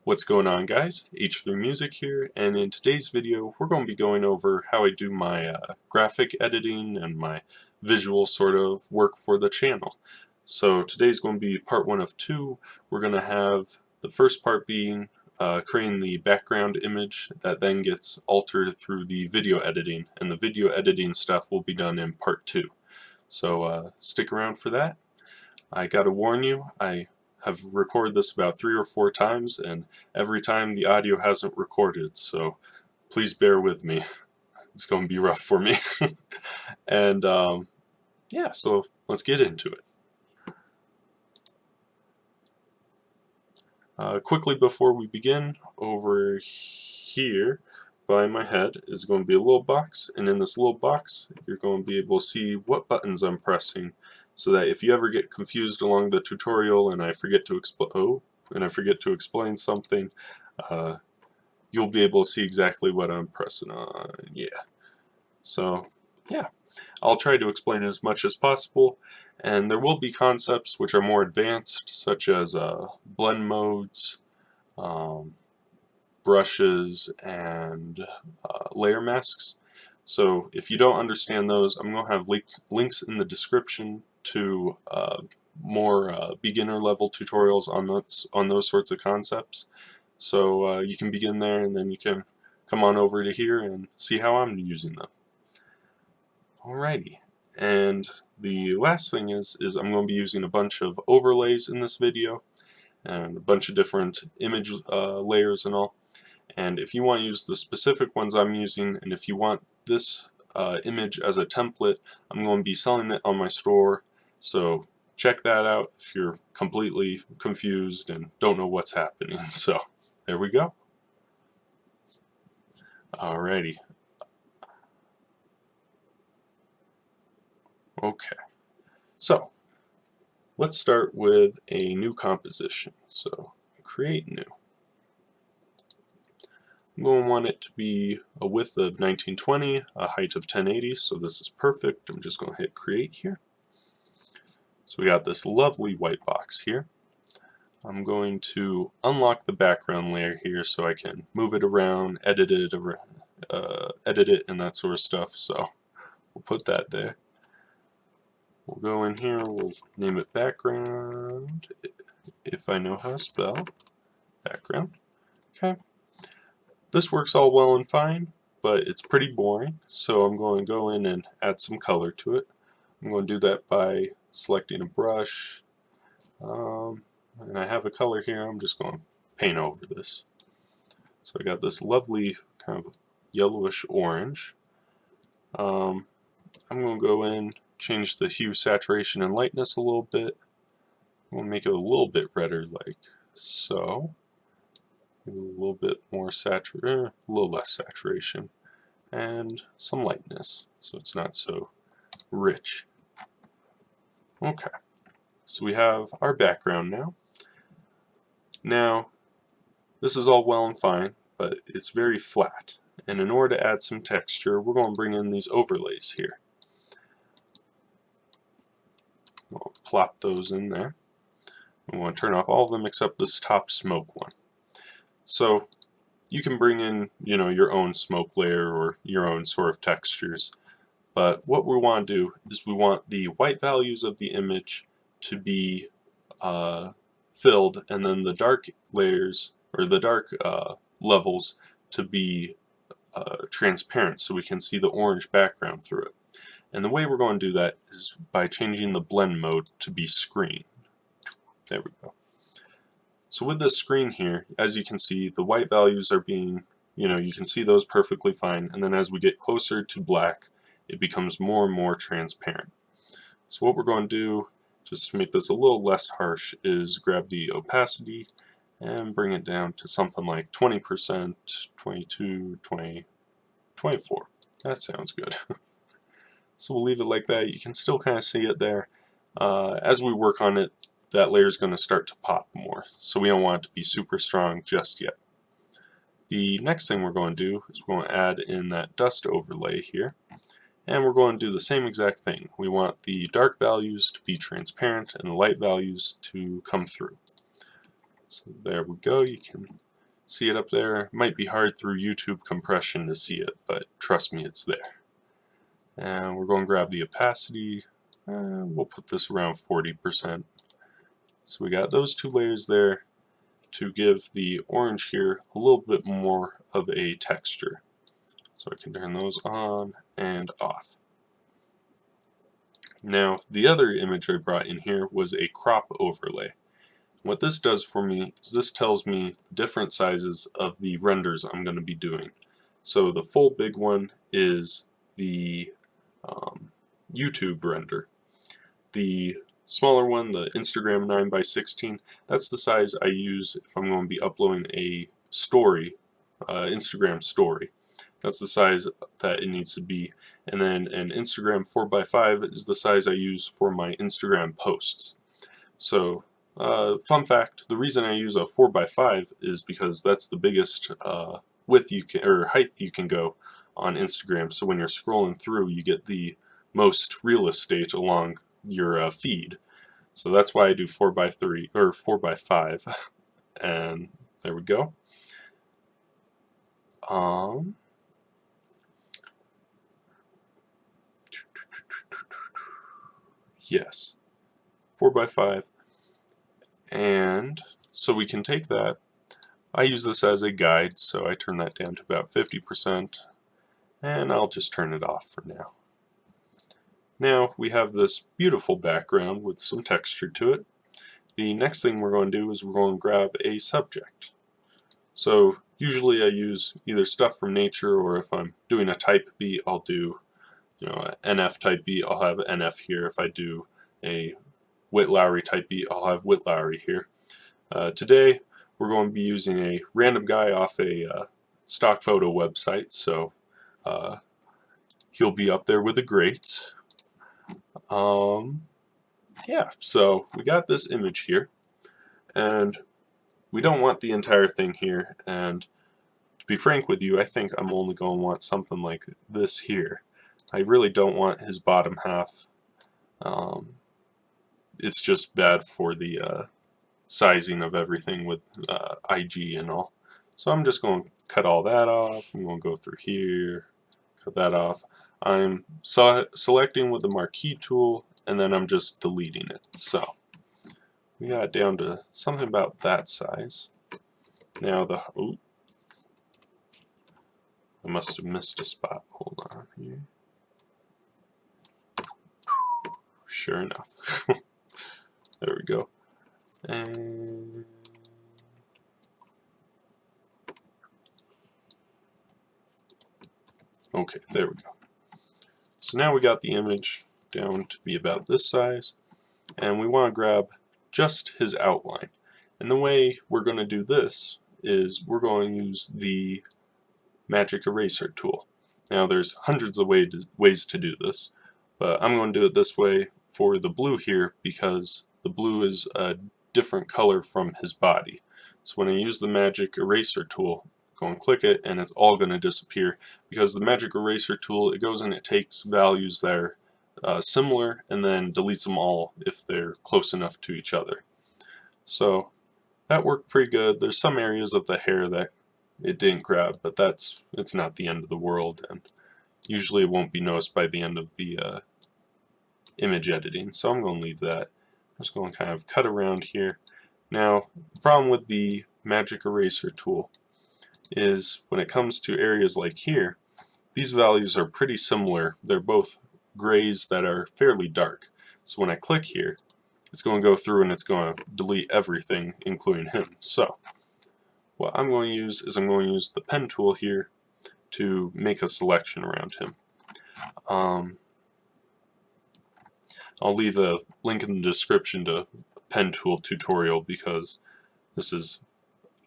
What's going on, guys? H3 Music here, and in today's video we're going to be going over how I do my graphic editing and my visual sort of work for the channel. So today's going to be part one of two. We're going to have the first part being creating the background image that then gets altered through the video editing, and the video editing stuff will be done in part two. So stick around for that. I gotta warn you, I have recorded this about 3 or 4 times, and every time the audio hasn't recorded, so please bear with me. It's going to be rough for me. And yeah, so let's get into it. Quickly before we begin, over here by my head is going to be a little box, and in this little box you're going to be able to see what buttons I'm pressing, so that if you ever get confused along the tutorial and I forget to explain something, you'll be able to see exactly what I'm pressing on. Yeah. So yeah, I'll try to explain as much as possible, and there will be concepts which are more advanced, such as blend modes, brushes, and layer masks. So if you don't understand those, I'm going to have links in the description to more beginner level tutorials on those sorts of concepts. So you can begin there, and then you can come on over to here and see how I'm using them. Alrighty, and the last thing is I'm going to be using a bunch of overlays in this video, and a bunch of different image layers and all. And if you want to use the specific ones I'm using, and if you want this image as a template, I'm going to be selling it on my store, so check that out if you're completely confused and don't know what's happening. So there we go. Alrighty. Okay, so let's start with a new composition. So create new. I'm going to want it to be a width of 1920, a height of 1080, so this is perfect. I'm just going to hit create here. So we got this lovely white box here. I'm going to unlock the background layer here so I can move it around, edit it, and that sort of stuff. So we'll put that there. We'll go in here, we'll name it background, if I know how to spell background. Okay. This works all well and fine, but it's pretty boring, so I'm going to go in and add some color to it. I'm going to do that by selecting a brush, and I have a color here. I'm just going to paint over this. So I got this lovely kind of yellowish orange. I'm going to go in, change the hue, saturation, and lightness a little bit. I'm going to make it a little bit redder, like so. Maybe a little bit more saturation, a little less saturation, and some lightness, so it's not so rich. Okay, so we have our background now. Now, this is all well and fine, but it's very flat, and in order to add some texture, we're going to bring in these overlays here. We'll plop those in there. We want to turn off all of them except this top smoke one. So you can bring in, your own smoke layer or your own sort of textures. But what we want to do is we want the white values of the image to be filled, and then the dark layers, or the dark levels, to be transparent so we can see the orange background through it. And the way we're going to do that is by changing the blend mode to be screen. There we go. So with this screen here, as you can see, the white values are being, you can see those perfectly fine, and then as we get closer to black, it becomes more and more transparent. So what we're going to do, just to make this a little less harsh, is grab the opacity and bring it down to something like 20%, 22, 20, 24. That sounds good. So we'll leave it like that. You can still kind of see it there. As we work on it, that layer is going to start to pop more, so we don't want it to be super strong just yet. The next thing we're going to do is we're going to add in that dust overlay here, and we're going to do the same exact thing. We want the dark values to be transparent and the light values to come through. So there we go. You can See it up there? It might be hard through YouTube compression to see it, but trust me, it's there. And we're going to grab the opacity. We'll put this around 40%. So we got those two layers there to give the orange here a little bit more of a texture. So I can turn those on and off. Now, the other image I brought in here was a crop overlay. What this does for me is this tells me different sizes of the renders I'm going to be doing. So the full big one is the YouTube render. The smaller one, the Instagram 9x16, that's the size I use if I'm going to be uploading a story, Instagram story. That's the size that it needs to be. And then an Instagram 4x5 is the size I use for my Instagram posts. So, fun fact, the reason I use a 4x5 is because that's the biggest width you can, or height you can go on Instagram. So when you're scrolling through, you get the most real estate along your feed. So that's why I do 4x3 or 4x5. And there we go. Yes, 4x5. And so we can take that. I use this as a guide, so I turn that down to about 50%, and I'll just turn it off for now. Now we have this beautiful background with some texture to it. The next thing we're going to do is we're going to grab a subject. So usually I use either stuff from nature, or if I'm doing a type beat, I'll do an NF type beat, I'll have NF here. If I do a Whit Lowry type beat, I'll have Whit Lowry here. Today we're going to be using a random guy off a stock photo website, so he'll be up there with the greats. Yeah, so we got this image here, and we don't want the entire thing here, and to be frank with you, I think I'm only going to want something like this here. I really don't want his bottom half. It's just bad for the sizing of everything with IG and all. So I'm just going to cut all that off. I'm going to go through here, cut that off. I'm selecting with the marquee tool, and then I'm just deleting it. So we got it down to something about that size. Now I must have missed a spot. Hold on here. Sure enough. There we go. And okay, there we go. So now we got the image down to be about this size, and we want to grab just his outline. And the way we're going to do this is we're going to use the magic eraser tool. Now there's hundreds of ways to do this, but I'm going to do it this way for the blue here because the blue is a different color from his body. So when I use the magic eraser tool, go and click it, and it's all going to disappear because the magic eraser tool, it goes and it takes values that are similar and then deletes them all if they're close enough to each other. So that worked pretty good. There's some areas of the hair that it didn't grab, but it's not the end of the world, and usually it won't be noticed by the end of the image editing. So I'm going to leave that. I'm just going to kind of cut around here. Now, the problem with the magic eraser tool is when it comes to areas like here, these values are pretty similar. They're both grays that are fairly dark. So when I click here, it's going to go through and it's going to delete everything, including him. So what I'm going to use is I'm going to use the pen tool here to make a selection around him. I'll leave a link in the description to pen tool tutorial because this is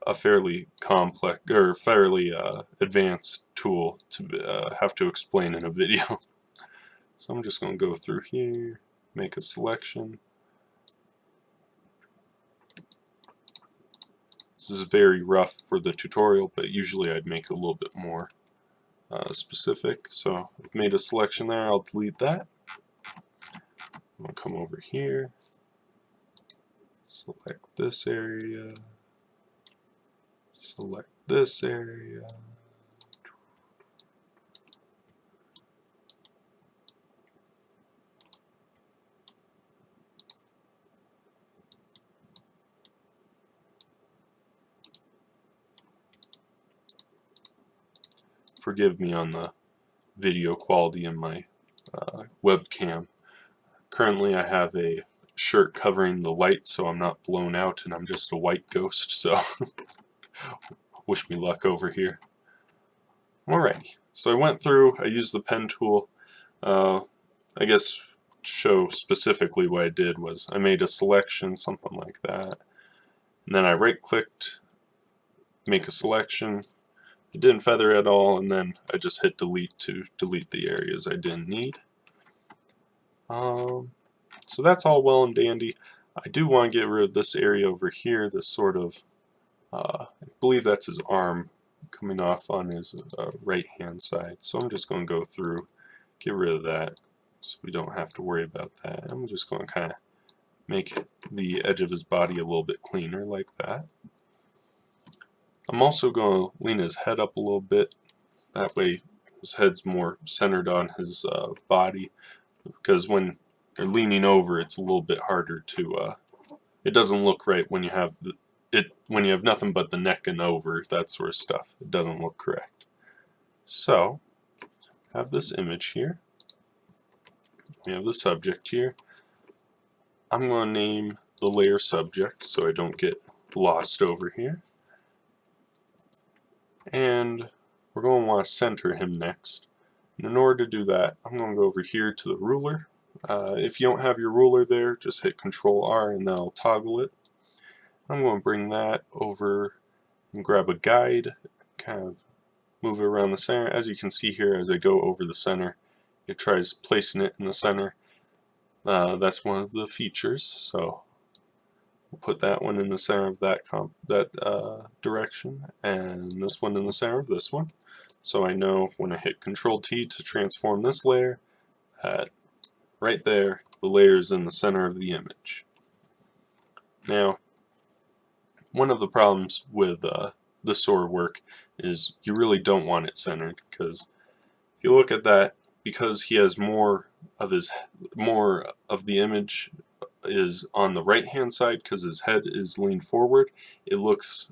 a fairly complex or fairly advanced tool to have to explain in a video. So I'm just going to go through here, make a selection. This is very rough for the tutorial, but usually I'd make a little bit more specific. So I've made a selection there, I'll delete that. I'm going to come over here, select this area, select this area. Forgive me on the video quality in my webcam. Currently I have a shirt covering the light so I'm not blown out and I'm just a white ghost, so wish me luck over here. Alrighty, so I went through, I used the pen tool. I guess to show specifically what I did was I made a selection, something like that, and then I right clicked, make a selection. It didn't feather at all, and then I just hit delete to delete the areas I didn't need. So that's all well and dandy. I do want to get rid of this area over here, this sort of, I believe that's his arm coming off on his right hand side. So I'm just going to go through, get rid of that so we don't have to worry about that. I'm just going to kind of make the edge of his body a little bit cleaner like that. I'm also going to lean his head up a little bit. That way his head's more centered on his body, because when you're leaning over it's a little bit harder to, it doesn't look right when you have when you have nothing but the neck and over, that sort of stuff. It doesn't look correct. So I have this image here. We have the subject here. I'm going to name the layer subject so I don't get lost over here. And we're going to want to center him next. And in order to do that, I'm going to go over here to the ruler. If you don't have your ruler there, just hit Control R and that'll toggle it. I'm going to bring that over and grab a guide, kind of move it around the center. As you can see here, as I go over the center, it tries placing it in the center. That's one of the features, so we'll put that one in the center of that direction, and this one in the center of this one. So I know when I hit Control T to transform this layer, that right there, the layer is in the center of the image. Now, one of the problems with this sort of work is you really don't want it centered, because if you look at that, because he has more of the image is on the right hand side because his head is leaned forward, it looks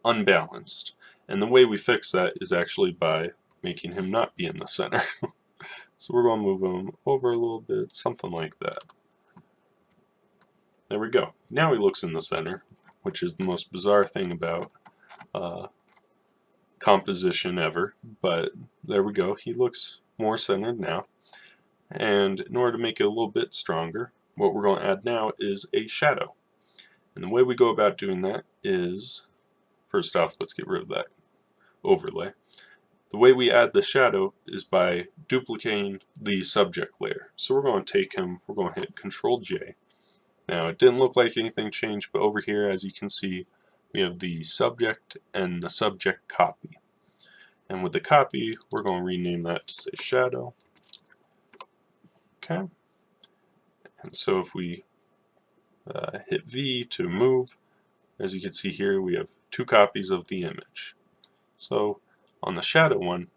unbalanced. And the way we fix that is actually by making him not be in the center. So we're going to move him over a little bit, something like that. There we go. Now he looks in the center, which is the most bizarre thing about composition ever, but there we go. He looks more centered now. And in order to make it a little bit stronger, what we're going to add now is a shadow. And the way we go about doing that is, first off, let's get rid of that overlay. The way we add the shadow is by duplicating the subject layer. So we're going to take him, we're going to hit Control J. Now it didn't look like anything changed, but over here, as you can see, we have the subject and the subject copy. And with the copy, we're going to rename that to say shadow. Okay. And so if we hit V to move, as you can see here, we have two copies of the image. So on the shadow one,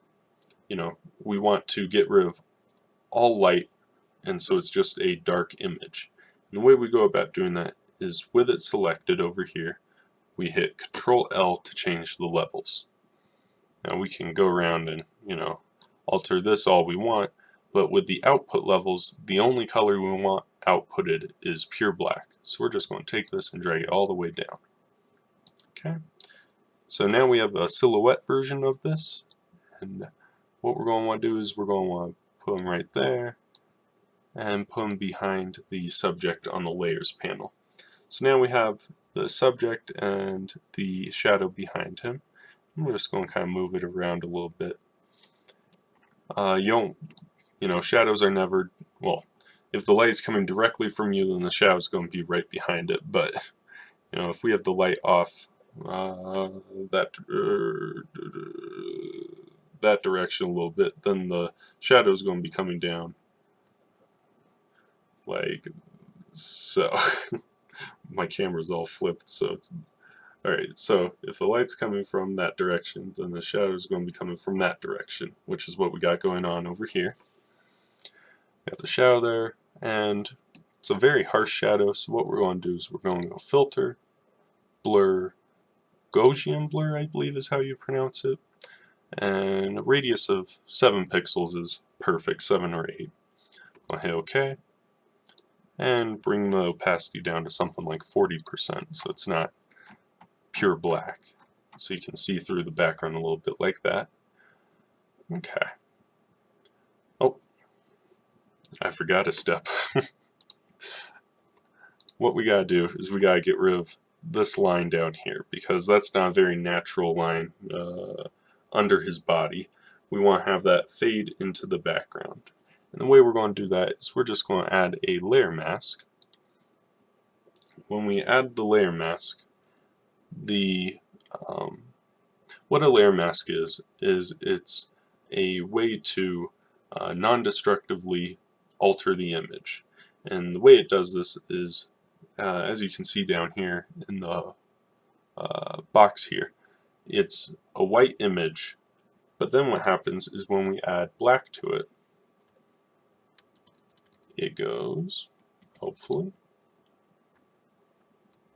we want to get rid of all light, and so it's just a dark image. And the way we go about doing that is with it selected over here, we hit Control L to change the levels. Now we can go around and, alter this all we want, but with the output levels, the only color we want outputted is pure black. So we're just going to take this and drag it all the way down. Okay. So now we have a silhouette version of this, and what we're going to want to do is we're going to want to put them right there and put them behind the subject on the layers panel. So now we have the subject and the shadow behind him. We're just going to kind of move it around a little bit. Shadows are never, well, if the light is coming directly from you, then the shadow is going to be right behind it. But, if we have the light off that direction a little bit, then the shadow is going to be coming down like so. My camera's all flipped, so Alright, so if the light's coming from that direction, then the shadow is going to be coming from that direction, which is what we got going on over here. Got the shadow there, and it's a very harsh shadow, so what we're going to do is we're going to go filter, blur, Gaussian blur, I believe is how you pronounce it, and a radius of 7 pixels is perfect, 7 or 8. I'll hit OK, and bring the opacity down to something like 40%, so it's not pure black. So you can see through the background a little bit like that. Okay. Oh, I forgot a step. What we gotta do is we gotta get rid of this line down here, because that's not a very natural line under his body. We want to have that fade into the background. And the way we're going to do that is we're just going to add a layer mask. When we add the layer mask, what a layer mask is it's a way to non-destructively alter the image. And the way it does this is, as you can see down here in the box here, it's a white image, but then what happens is when we add black to it, it goes, hopefully,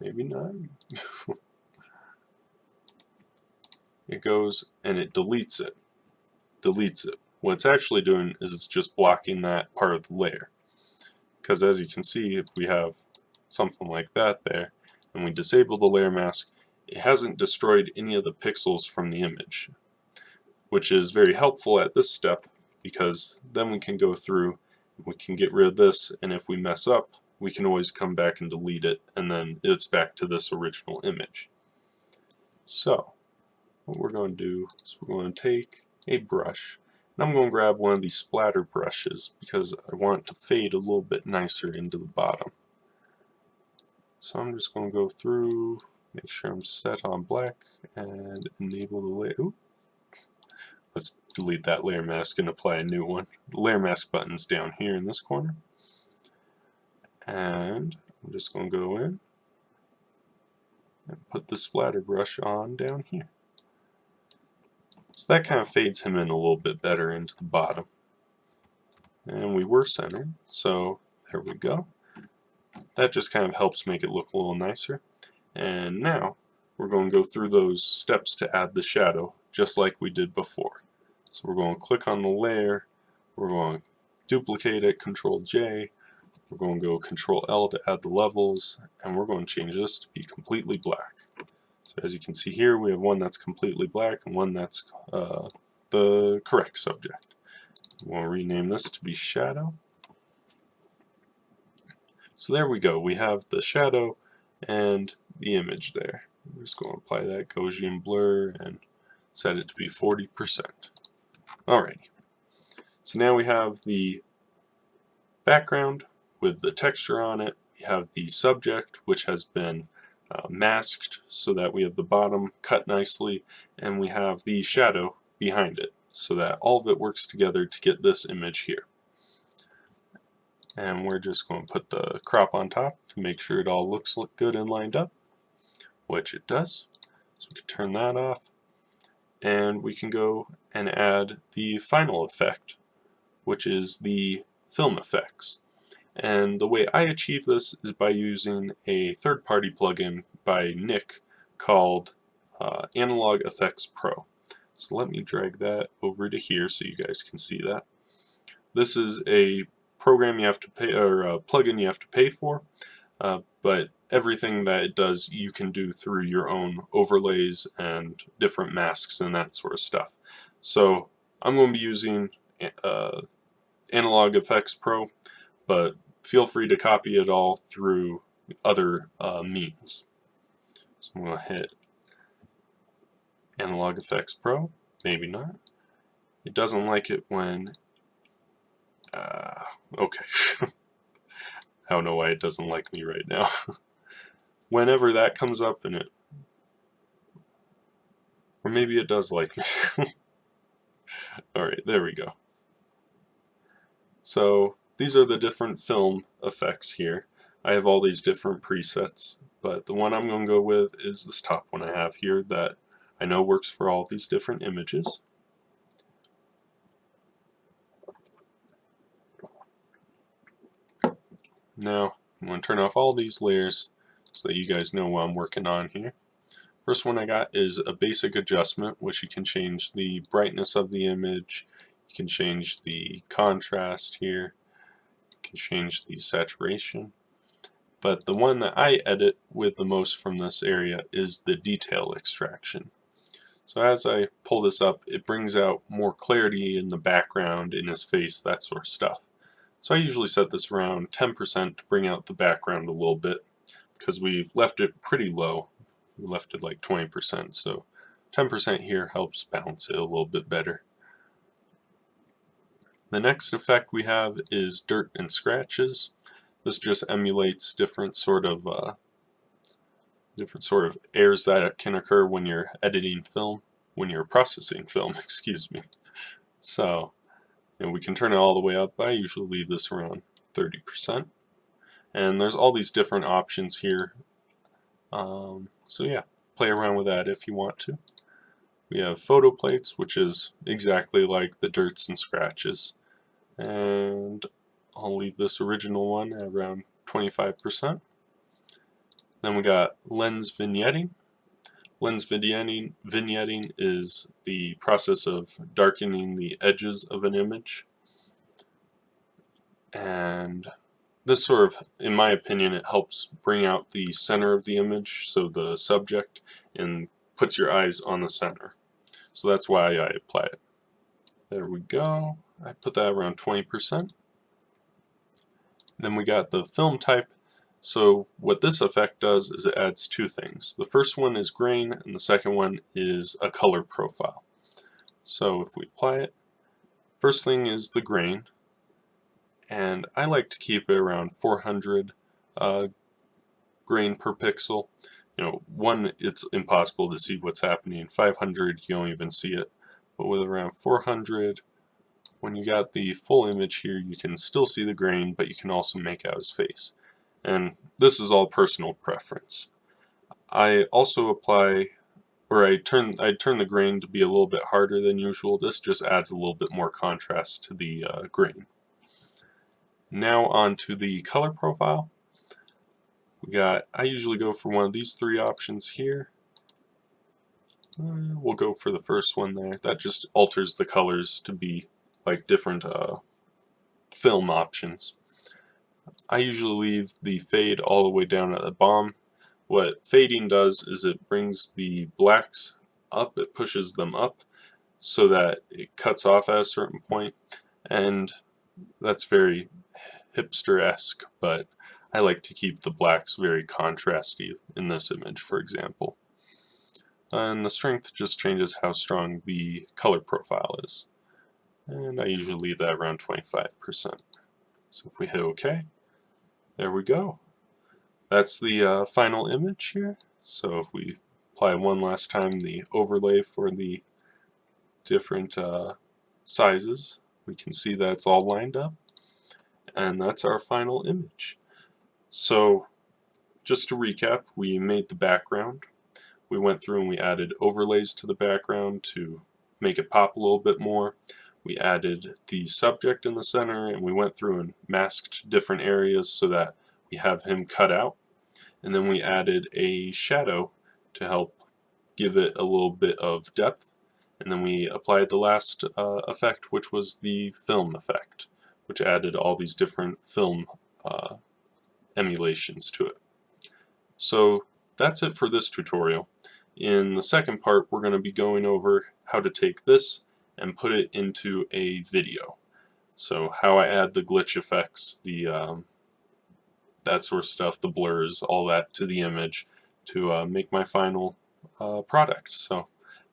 maybe not, it goes and it deletes it. What it's actually doing is it's just blocking that part of the layer. Because as you can see, if we have something like that there, and we disable the layer mask, it hasn't destroyed any of the pixels from the image, which is very helpful at this step, because then we can go through, we can get rid of this, and if we mess up, we can always come back and delete it, and then it's back to this original image. So, what we're going to do is we're going to take a brush, and I'm going to grab one of these splatter brushes because I want it to fade a little bit nicer into the bottom. So I'm just going to go through, make sure I'm set on black, and enable the layer. Ooh. Let's delete that layer mask and apply a new one. The layer mask button's down here in this corner. And I'm just going to go in and put the splatter brush on down here. So that kind of fades him in a little bit better into the bottom. And we were centered, so there we go. That just kind of helps make it look a little nicer. And now we're going to go through those steps to add the shadow, just like we did before. So we're going to click on the layer, we're going to duplicate it, Control J, we're going to go Control L to add the levels, and we're going to change this to be completely black. So as you can see here, we have one that's completely black and one that's the correct subject. We'll rename this to be shadow. So there we go, we have the shadow and the image there. I'm just going to apply that Gaussian blur and set it to be 40%. Alrighty, so now we have the background with the texture on it. We have the subject, which has been masked so that we have the bottom cut nicely, and we have the shadow behind it so that all of it works together to get this image here. And we're just going to put the crop on top to make sure it all looks good and lined up, which it does. So we can turn that off, and we can go and add the final effect, which is the film effects. And the way I achieve this is by using a third-party plugin by Nick called Analog Effects Pro. So let me drag that over to here so you guys can see that. This is a program you have to pay, or a plugin you have to pay for, but everything that it does you can do through your own overlays and different masks and that sort of stuff. So I'm going to be using Analog Effects Pro, but feel free to copy it all through other means. So I'm going to hit Analog Effects Pro, maybe not. It doesn't like it when, okay. I don't know why it doesn't like me right now. Whenever that comes up and it, or maybe it does like me. Alright, there we go. So these are the different film effects here. I have all these different presets, but the one I'm going to go with is this top one I have here that I know works for all these different images. Now I'm going to turn off all these layers so that you guys know what I'm working on here. First one I got is a basic adjustment, which you can change the brightness of the image, you can change the contrast here, you can change the saturation. But the one that I edit with the most from this area is the detail extraction. So as I pull this up, it brings out more clarity in the background, in his face, that sort of stuff. So I usually set this around 10% to bring out the background a little bit, because we left it pretty low. We left it like 20%, so 10% here helps balance it a little bit better. The next effect we have is dirt and scratches. This just emulates different sort of errors that can occur when you're editing film, when you're processing film, excuse me. So, we can turn it all the way up. I usually leave this around 30%. And there's all these different options here. So yeah, play around with that if you want to. We have photo plates, which is exactly like the dirts and scratches. And I'll leave this original one at around 25%. Then we got lens vignetting. Lens vignetting is the process of darkening the edges of an image. And this sort of, in my opinion, it helps bring out the center of the image, so the subject, and puts your eyes on the center. So that's why I apply it. There we go. I put that around 20%. Then we got the film type. So what this effect does is it adds two things. The first one is grain, and the second one is a color profile. So if we apply it, first thing is the grain, and I like to keep it around 400 grain per pixel. One, it's impossible to see what's happening. 500, you don't even see it. But with around 400, when you got the full image here, you can still see the grain, but you can also make out his face. And this is all personal preference. I also apply, or I turn the grain to be a little bit harder than usual. This just adds a little bit more contrast to the grain. Now on to the color profile. I usually go for one of these three options here. We'll go for the first one there. That just alters the colors to be like different film options. I usually leave the fade all the way down at the bottom. What fading does is it brings the blacks up, it pushes them up so that it cuts off at a certain point, and that's very hipster-esque, but I like to keep the blacks very contrasty in this image, for example. And the strength just changes how strong the color profile is. And I usually leave that around 25%. So if we hit OK, there we go. That's the final image here. So if we apply one last time the overlay for the different sizes, we can see that it's all lined up. And that's our final image. So just to recap, we made the background. We went through and we added overlays to the background to make it pop a little bit more. We added the subject in the center, and we went through and masked different areas so that we have him cut out. And then we added a shadow to help give it a little bit of depth. And then we applied the last effect, which was the film effect, which added all these different film emulations to it. So that's it for this tutorial. In the second part, we're going to be going over how to take this and put it into a video. So how I add the glitch effects, the that sort of stuff, the blurs, all that to the image to make my final product. So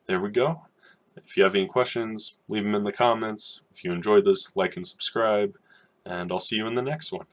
there we go. If you have any questions, leave them in the comments. If you enjoyed this, like and subscribe, and I'll see you in the next one.